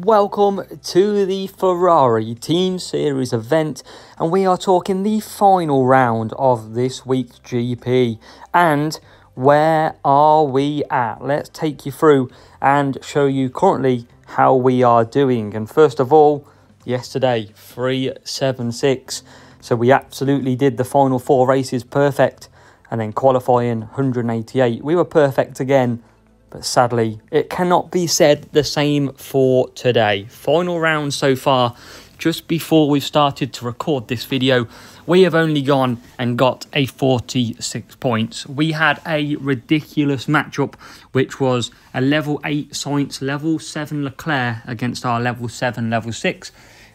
welcome to the Ferrari Team Series event, and we are talking the final round of this week's GP. And where are we at? Let's take you through and show you currently how we are doing. And first of all, yesterday 376, so we absolutely did the final 4 races perfect, and then qualifying 188 we were perfect again. But sadly, it cannot be said the same for today. Final round so far. Just before we've started to record this video, we have only gone and got a 46 points. We had a ridiculous matchup, which was a level 8 Sainz, level 7 Leclerc against our level 7, level 6.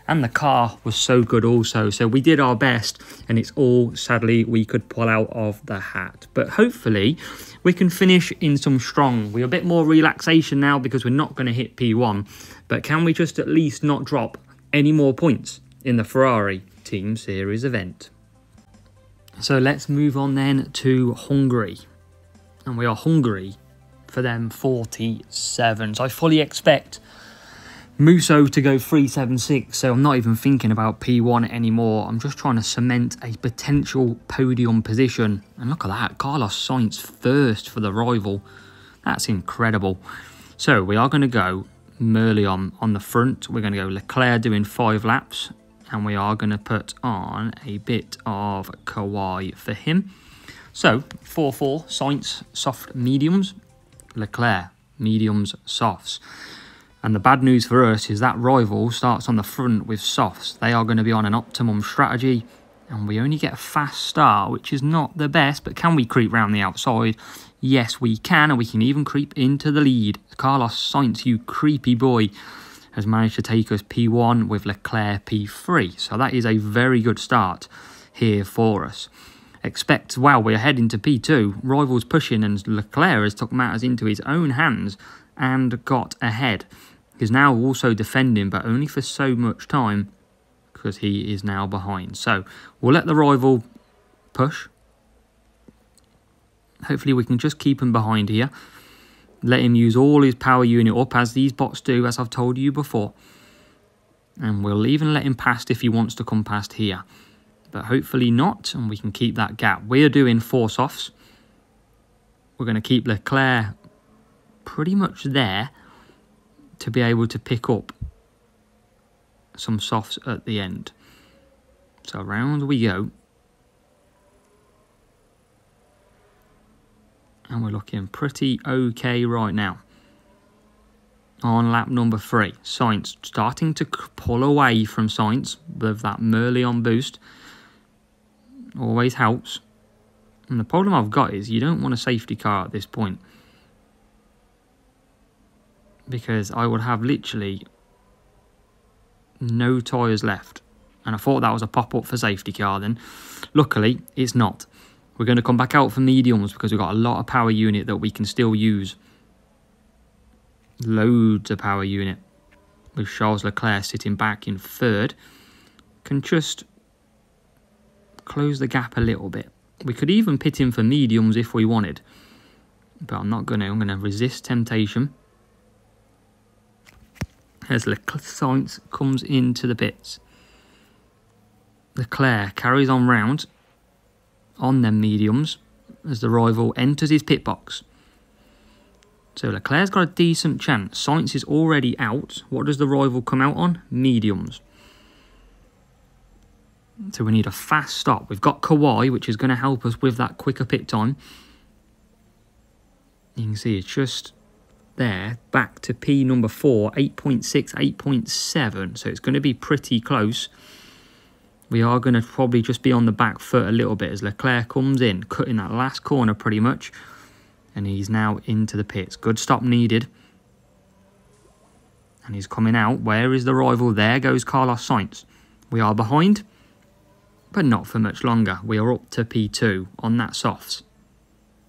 And the car was so good also. So we did our best, and it's all, sadly, we could pull out of the hat. But hopefully, we can finish in some strong. We're a bit more relaxation now because we're not going to hit P1. But can we just at least not drop any more points in the Ferrari Team Series event? So let's move on then to Hungary. And we are Hungary for them 47. So I fully expect Musso to go 376, so I'm not even thinking about P1 anymore. I'm just trying to cement a potential podium position. And look at that, Carlos Sainz first for the rival. That's incredible. So we are going to go Merlion on the front. We're going to go Leclerc doing 5 laps. And we are going to put on a bit of Kawhi for him. So 4-4, Sainz soft mediums, Leclerc mediums softs. And the bad news for us is that rival starts on the front with softs. They are going to be on an optimum strategy, and we only get a fast start, which is not the best. But can we creep round the outside? Yes, we can, and we can even creep into the lead. Carlos Sainz, you creepy boy, has managed to take us P1 with Leclerc P3. So that is a very good start here for us. Expect, wow, we're heading to P2. Rivals pushing, and Leclerc has took matters into his own hands and got ahead. He's now also defending, but only for so much time because he is now behind. So we'll let the rival push. Hopefully we can just keep him behind here. Let him use all his power unit up, as these bots do, as I've told you before. And we'll even let him past if he wants to come past here. But hopefully not, and we can keep that gap. We're doing 4 softs. We're going to keep Leclerc pretty much there to be able to pick up some softs at the end. So round we go. And we're looking pretty okay right now. On lap number 3, Sainz starting to pull away from Sainz with that Merlion boost. Always helps. And the problem I've got is you don't want a safety car at this point, because I would have literally no tyres left. And I thought that was a pop-up for safety car then. Luckily, it's not. We're going to come back out for mediums because we've got a lot of power unit that we can still use. Loads of power unit. With Charles Leclerc sitting back in 3rd. Can just close the gap a little bit. We could even pit him for mediums if we wanted. But I'm not going to. I'm going to resist temptation. As Sainz comes into the pits. Leclerc carries on round on them mediums as the rival enters his pit box. So Leclerc's got a decent chance. Sainz is already out. What does the rival come out on? Mediums. So we need a fast stop. We've got Kawhi, which is going to help us with that quicker pit time. You can see it's just there, back to P number 4, 8.6, 8.7. So it's going to be pretty close. We are going to probably just be on the back foot a little bit as Leclerc comes in, cutting that last corner pretty much. And he's now into the pits. Good stop needed. And he's coming out. Where is the rival? There goes Carlos Sainz. We are behind, but not for much longer. We are up to P2 on that softs.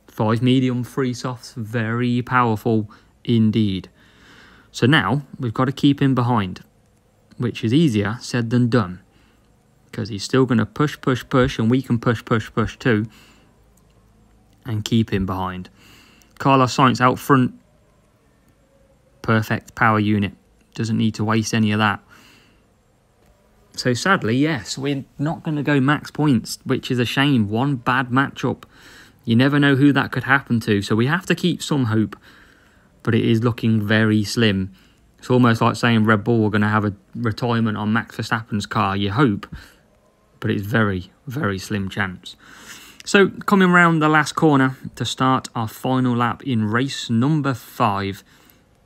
5 medium, 3 softs. Very powerful indeed. So now we've got to keep him behind, which is easier said than done, because he's still going to push, push, push, and we can push, push, push too, and keep him behind. Carlos Sainz out front. Perfect power unit. Doesn't need to waste any of that. So sadly, yes, we're not going to go max points, which is a shame. One bad matchup. You never know who that could happen to. So we have to keep some hope. But it is looking very slim. It's almost like saying Red Bull are going to have a retirement on Max Verstappen's car. You hope. But it's very, very slim chance. So coming round the last corner to start our final lap in race number 5.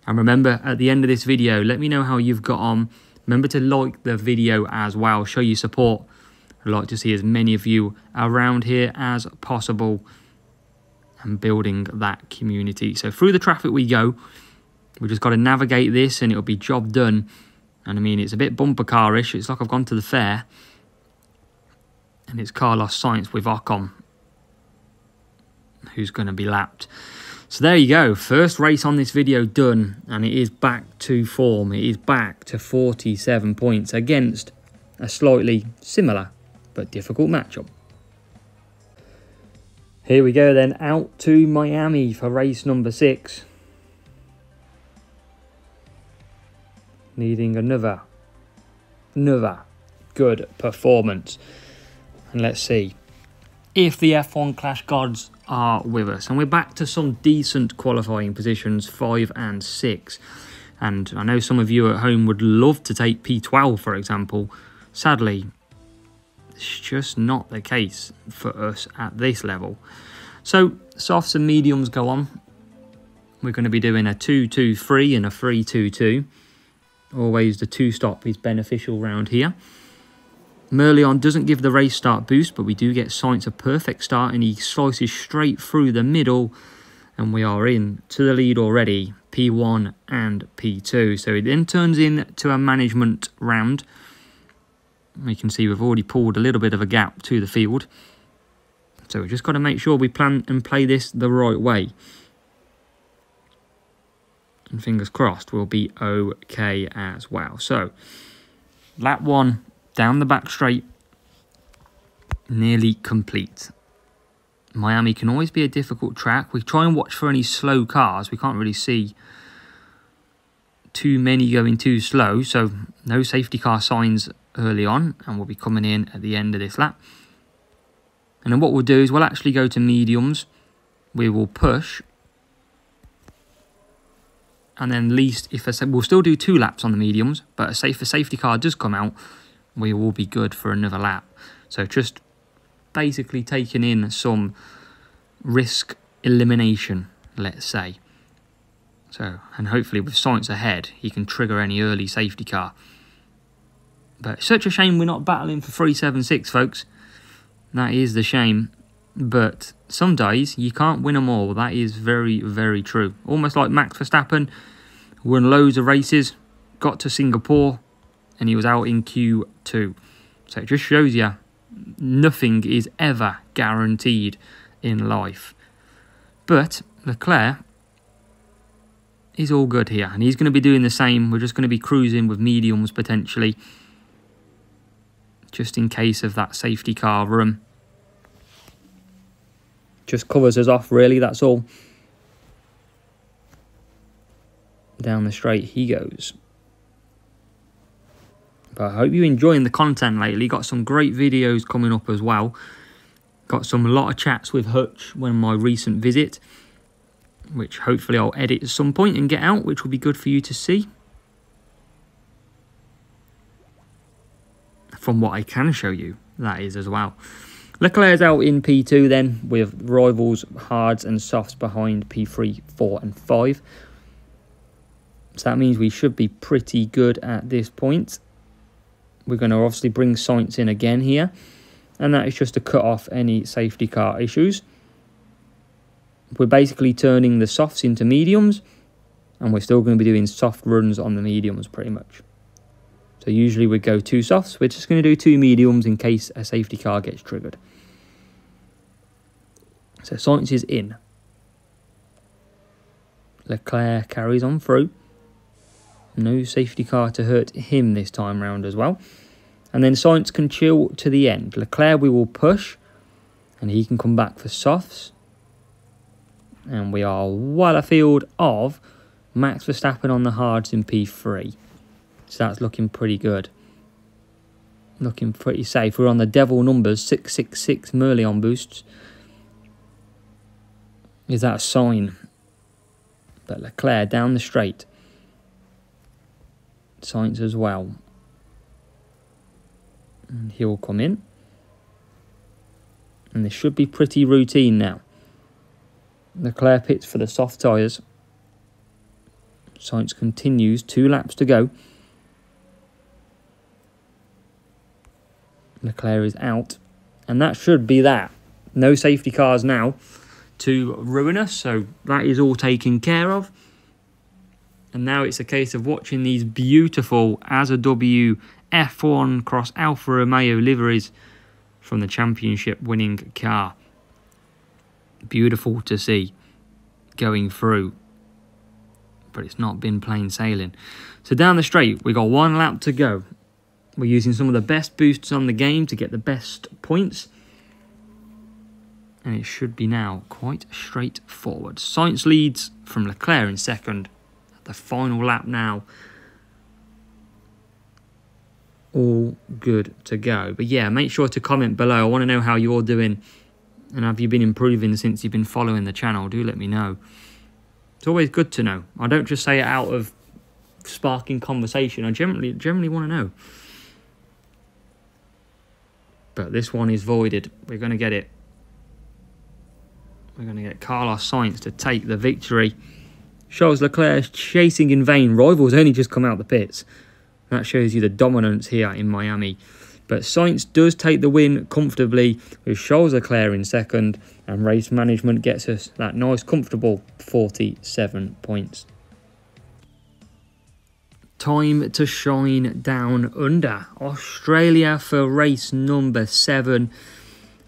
And remember, at the end of this video, let me know how you've got on. Remember to like the video as well. Show your support. I'd like to see as many of you around here as possible. And building that community. So through the traffic we go. We just got to navigate this and it'll be job done. And I mean, it's a bit bumper car-ish. It's like I've gone to the fair. And it's Carlos Sainz with Ocon, who's going to be lapped. So there you go. First race on this video done. And it is back to form. It is back to 47 points against a slightly similar but difficult matchup. Here we go then, out to Miami for race number 6. Needing another good performance. And let's see if the F1 Clash gods are with us. And we're back to some decent qualifying positions, 5 and 6. And I know some of you at home would love to take P12, for example. Sadly, it's just not the case for us at this level. So softs and mediums go on. We're going to be doing a 2-2-3 and a 3-2-2. Always the 2-stop is beneficial round here. Merlion doesn't give the race start boost, but we do get Sainz a perfect start, and he slices straight through the middle, and we are in to the lead already, P1 and P2. So it then turns into a management round. We can see we've already pulled a little bit of a gap to the field. So we've just got to make sure we plan and play this the right way. And fingers crossed we'll be okay as well. So lap 1 down the back straight, nearly complete. Miami can always be a difficult track. We try and watch for any slow cars. We can't really see too many going too slow, so no safety car signs early on, and we'll be coming in at the end of this lap. And then what we'll do is we'll actually go to mediums. We will push, and then least if we'll still do 2 laps on the mediums, but if a safety car does come out, we will be good for another lap. So just basically taking in some risk elimination, let's say. So, and hopefully with Sainz ahead, he can trigger any early safety car. But it's such a shame we're not battling for 376, folks. That is the shame. But some days you can't win them all. That is very, very true. Almost like Max Verstappen, won loads of races, got to Singapore, and he was out in Q2. So it just shows you nothing is ever guaranteed in life. But Leclerc is all good here, and he's going to be doing the same. We're just going to be cruising with mediums potentially, just in case of that safety car room. Just covers us off, really, that's all. Down the straight he goes. But I hope you're enjoying the content lately. Got some great videos coming up as well. Got a lot of chats with Hutch when my recent visit, which hopefully I'll edit at some point and get out, which will be good for you to see. From what I can show you, that is as well. Leclerc's out in P2 then, with rivals, hards and softs behind P3, 4 and 5. So that means we should be pretty good at this point. We're going to obviously bring Sainz in again here. And that is just to cut off any safety car issues. We're basically turning the softs into mediums. And we're still going to be doing soft runs on the mediums pretty much. So usually we go 2 softs. We're just going to do 2 mediums in case a safety car gets triggered. So Sainz is in. Leclerc carries on through. No safety car to hurt him this time round as well. And then Sainz can chill to the end. Leclerc we will push, and he can come back for softs. And we are well afield of Max Verstappen on the hards in P3. So that's looking pretty good. Looking pretty safe. We're on the devil numbers, 666 Merlion boosts. Is that a sign? But Leclerc down the straight. Sainz as well. And he'll come in. And this should be pretty routine now. Leclerc pits for the soft tyres. Sainz continues, 2 laps to go. Leclerc is out. And that should be that. No safety cars now to ruin us. So that is all taken care of. And now it's a case of watching these beautiful as a W F1 Cross Alfa Romeo liveries from the championship winning car. Beautiful to see going through. But it's not been plain sailing. So down the straight, we got 1 lap to go. We're using some of the best boosts on the game to get the best points. And it should be now quite straightforward. Sainz leads from Leclerc in second. The final lap now. All good to go. But yeah, make sure to comment below. I want to know how you're doing. And have you been improving since you've been following the channel? Do let me know. It's always good to know. I don't just say it out of sparking conversation. I generally want to know. But this one is voided. We're going to get it. We're going to get Carlos Sainz to take the victory. Charles Leclerc chasing in vain. Rivals only just come out the pits. That shows you the dominance here in Miami. But Sainz does take the win comfortably with Charles Leclerc in second. And race management gets us that nice, comfortable 47 points. Time to shine down under. Australia for race number 7.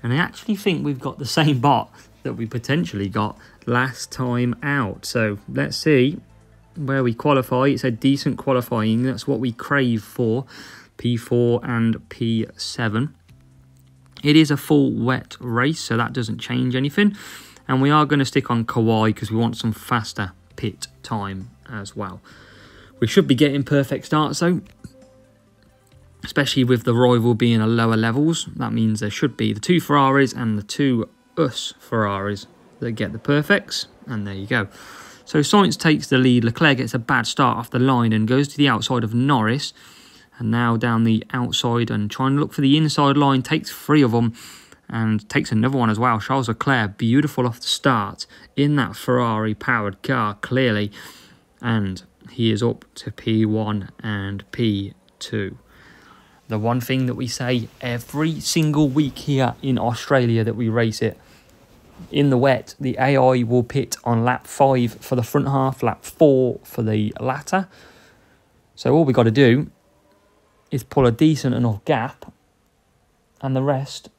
And I actually think we've got the same bot that we potentially got last time out. So let's see where we qualify. It's a decent qualifying. That's what we crave for. P4 and P7. It is a full wet race, so that doesn't change anything. And we are going to stick on Kawhi because we want some faster pit time as well. We should be getting perfect starts though, especially with the rival being at lower levels. That means there should be the 2 Ferraris and the 2 US Ferraris that get the perfects, and there you go. So Sainz takes the lead. Leclerc gets a bad start off the line and goes to the outside of Norris, and now down the outside and trying to look for the inside line, takes 3 of them and takes another one as well. Charles Leclerc, beautiful off the start in that Ferrari powered car, clearly, and he is up to P1 and P2. The one thing that we say every single week here in Australia that we race it, in the wet, the AI will pit on lap 5 for the front half, lap 4 for the latter. So all we got to do is pull a decent enough gap and the rest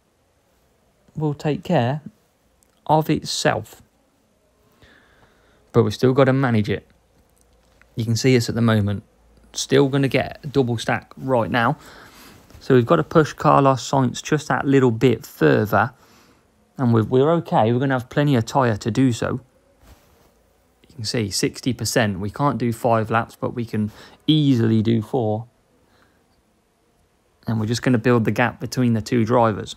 will take care of itself. But we've still got to manage it. You can see us at the moment. Still going to get a double stack right now. So we've got to push Carlos Sainz just that little bit further. And we're okay. We're going to have plenty of tyre to do so. You can see 60%. We can't do 5 laps, but we can easily do 4. And we're just going to build the gap between the 2 drivers.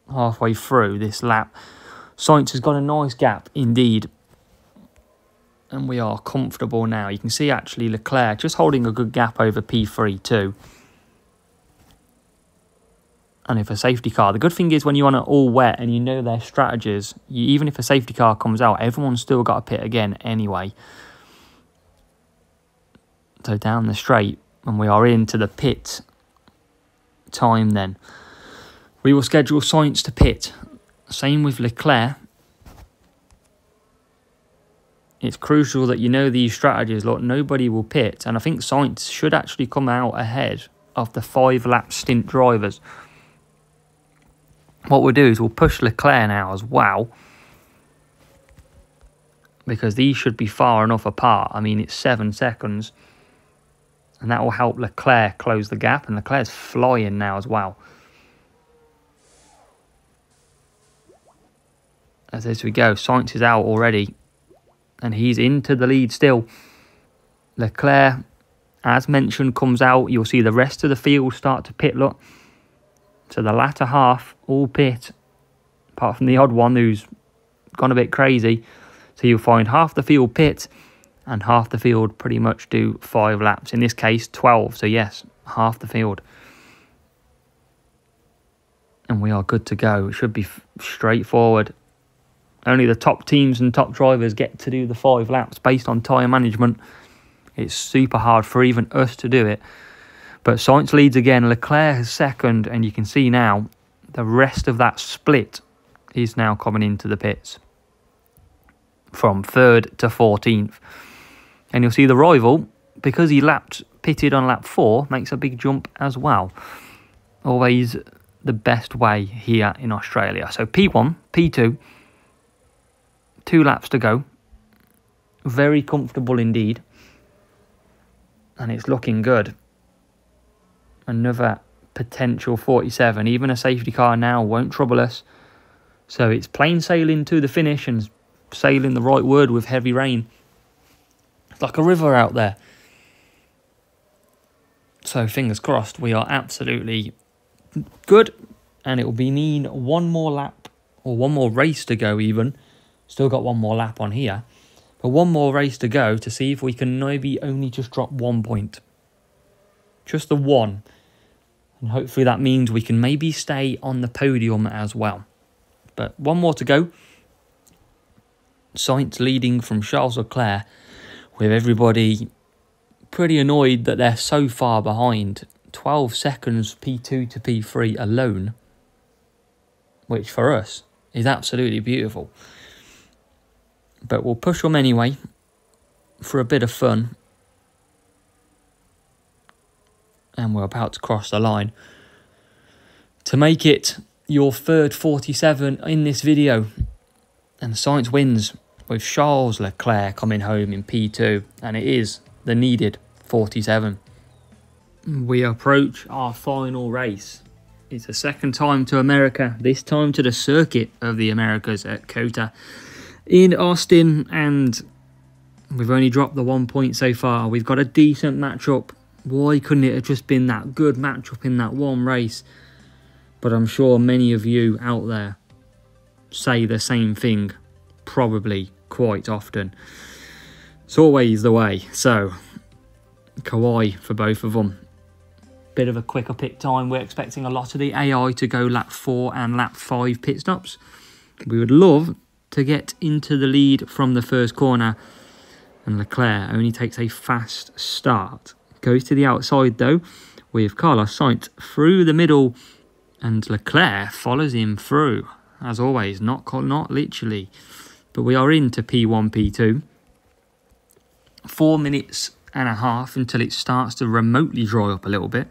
Halfway through this lap, Sainz has got a nice gap indeed. And we are comfortable now. You can see actually Leclerc just holding a good gap over P3 too. And if a safety car, the good thing is when you're on it all wet and you know their strategies, even if a safety car comes out, everyone's still got to pit again anyway. So down the straight, and we are into the pit time then. We will schedule Sainz to pit. Same with Leclerc. It's crucial that you know these strategies. Look, nobody will pit. And I think Sainz should actually come out ahead of the 5-lap stint drivers. What we'll do is we'll push Leclerc now as well, because these should be far enough apart. I mean, it's 7 seconds. And that will help Leclerc close the gap. And Leclerc's flying now as well. As we go, Sainz is out already. and he's into the lead still. Leclerc, as mentioned, comes out. You'll see the rest of the field start to pit, look. So the latter half, all pit, apart from the odd one who's gone a bit crazy. So you'll find half the field pit and half the field pretty much do 5 laps. In this case, 12. So yes, half the field. And we are good to go. It should be straightforward. Only the top teams and top drivers get to do the 5 laps based on tyre management. It's super hard for even us to do it. But Sainz leads again. Leclerc is second. And you can see now the rest of that split is now coming into the pits. From 3rd to 14th. And you'll see the rival, because he pitted on lap 4, makes a big jump as well. Always the best way here in Australia. So P1, P2, 2 laps to go. Very comfortable indeed. And it's looking good. Another potential 47. Even a safety car now won't trouble us. So it's plain sailing to the finish, and sailing the right word with heavy rain. It's like a river out there. So fingers crossed, we are absolutely good. And it will be need one more lap, or one more race to go even. Still got one more lap on here. But one more race to go to see if we can maybe only just drop 1 point. Just the 1. And hopefully that means we can maybe stay on the podium as well. But one more to go. Sainz leading from Charles Leclerc, with everybody pretty annoyed that they're so far behind. 12 seconds P2 to P3 alone, which for us is absolutely beautiful. But we'll push them anyway for a bit of fun. And we're about to cross the line to make it your 3rd 47 in this video. And Sainz wins with Charles Leclerc coming home in P2. And it is the needed 47. We approach our final race. It's the 2nd time to America, this time to the circuit of the Americas at COTA in Austin, and we've only dropped the 1 point so far. We've got a decent matchup. Why couldn't it have just been that good matchup in that one race? But I'm sure many of you out there say the same thing, probably quite often. It's always the way. So, Kawhi for both of them. Bit of a quicker pit time. We're expecting a lot of the AI to go lap 4 and lap 5 pit stops. We would love to get into the lead from the first corner. And Leclerc only takes a fast start. Goes to the outside though, with Carlos Sainz through the middle. And Leclerc follows him through. As always, not literally. But we are into P1, P2. 4 minutes and a half until it starts to remotely dry up a little bit.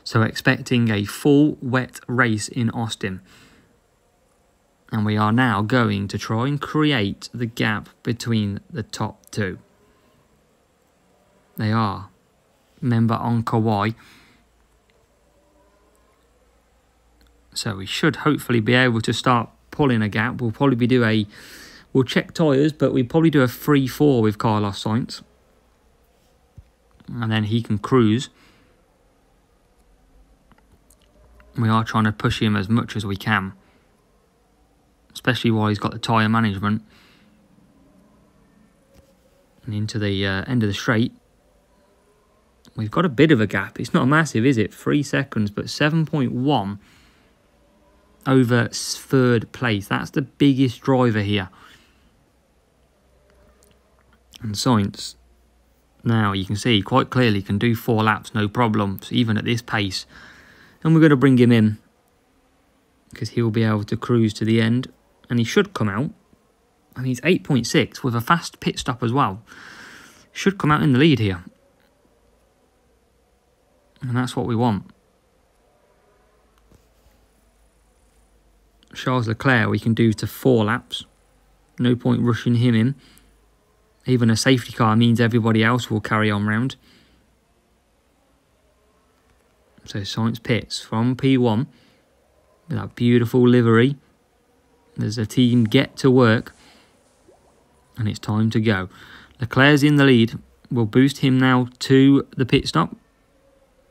So expecting a full wet race in Austin. And we are now going to try and create the gap between the top 2. They are member on Kawhi. So we should hopefully be able to start pulling a gap. We'll probably we'll check tyres, but we'll probably do a 3-4 with Carlos Sainz. And then he can cruise. We are trying to push him as much as we can. Especially while he's got the tyre management. And into the end of the straight. We've got a bit of a gap. It's not massive, is it? 3 seconds, but 7.1 over 3rd place. That's the biggest driver here. And Sainz, now you can see quite clearly, can do 4 laps, no problems, even at this pace. And we're going to bring him in, because he'll be able to cruise to the end. And he should come out. I mean, he's 8.6 with a fast pit stop as well. Should come out in the lead here. And that's what we want. Charles Leclerc we can do to 4 laps. No point rushing him in. Even a safety car means everybody else will carry on round. So Sainz pits from P1. With that beautiful livery. There's a team get to work. and it's time to go. Leclerc's in the lead. We'll boost him now to the pit stop.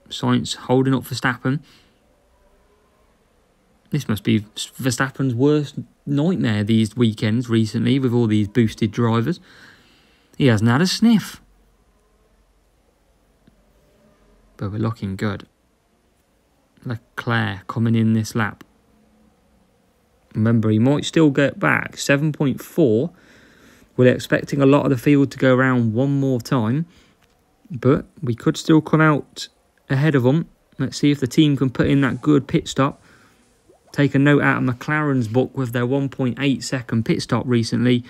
Sainz holding up Verstappen. This must be Verstappen's worst nightmare these weekends recently with all these boosted drivers. He hasn't had a sniff. But we're looking good. Leclerc coming in this lap. Remember, he might still get back. 7.4. We're expecting a lot of the field to go around one more time. But we could still come out ahead of them. Let's see if the team can put in that good pit stop. Take a note out of McLaren's book with their 1.8 second pit stop recently.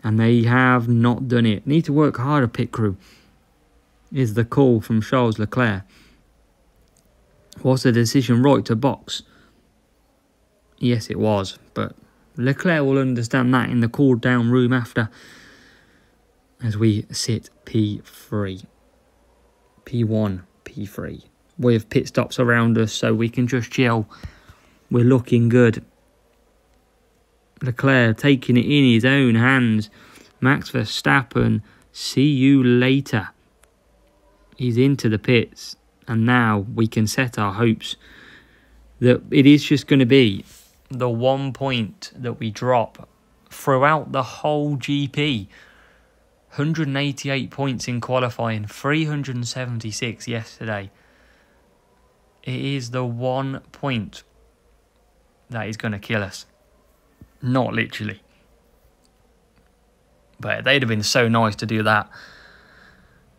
And they have not done it. Need to work harder, pit crew. Is the call from Charles Leclerc. Was the decision right to box? Yes, it was. But Leclerc will understand that in the cool down room after. As we sit P3. P1, P3. With pit stops around us so we can just chill. We're looking good. Leclerc taking it in his own hands. Max Verstappen, see you later. He's into the pits. And now we can set our hopes that it is just going to be the 1 point that we drop throughout the whole GP. 188 points in qualifying, 376 yesterday. It is the 1 point that is going to kill us. Not literally. But they'd have been so nice to do that.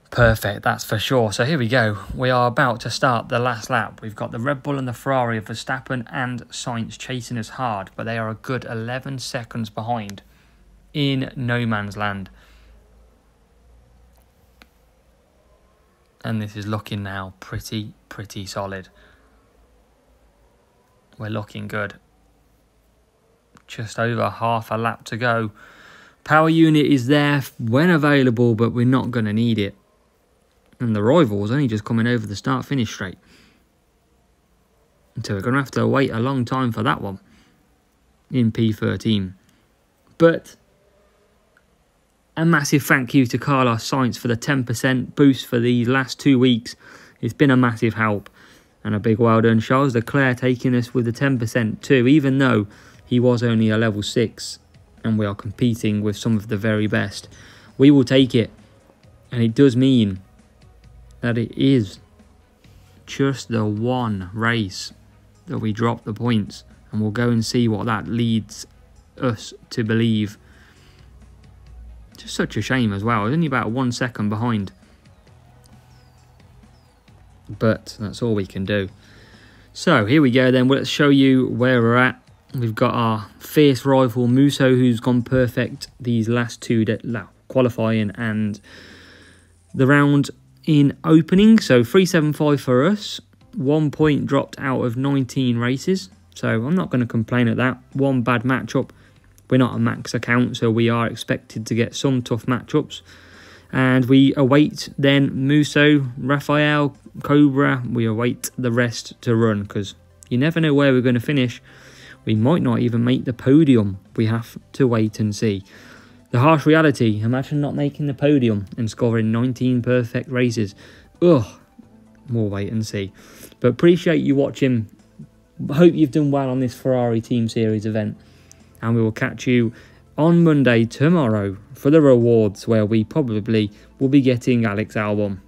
Perfect, that's for sure. So here we go. We are about to start the last lap. We've got the Red Bull and the Ferrari of Verstappen and Sainz chasing us hard. But they are a good 11 seconds behind in no man's land. And this is looking now pretty solid. We're looking good. Just over half a lap to go. Power unit is there when available, but we're not going to need it. And the rival's only just coming over the start-finish straight. So we're going to have to wait a long time for that one. In P13. But a massive thank you to Carlos Sainz for the 10% boost for these last 2 weeks. It's been a massive help. And a big well done. Charles Leclerc taking us with the 10% too, even though he was only a level 6. And we are competing with some of the very best. We will take it. And it does mean that it is just the one race that we drop the points. And we'll go and see what that leads us to believe. Just such a shame as well. It's only about 1 second behind. But that's all we can do. So here we go then. Let's show you where we're at. We've got our fierce rival Musso, who's gone perfect these last two qualifying and the round in opening. So 375 for us. 1 point dropped out of 19 races. So I'm not going to complain at that. One bad matchup. We're not a max account, so we are expected to get some tough matchups. And we await then Musso, Raphael, Cobra. We await the rest to run because you never know where we're going to finish. We might not even make the podium. We have to wait and see. The harsh reality, imagine not making the podium and scoring 19 perfect races. Ugh, we'll wait and see. But appreciate you watching. Hope you've done well on this Ferrari Team Series event. And we will catch you on Monday tomorrow for the rewards, where we probably will be getting Alex Albon.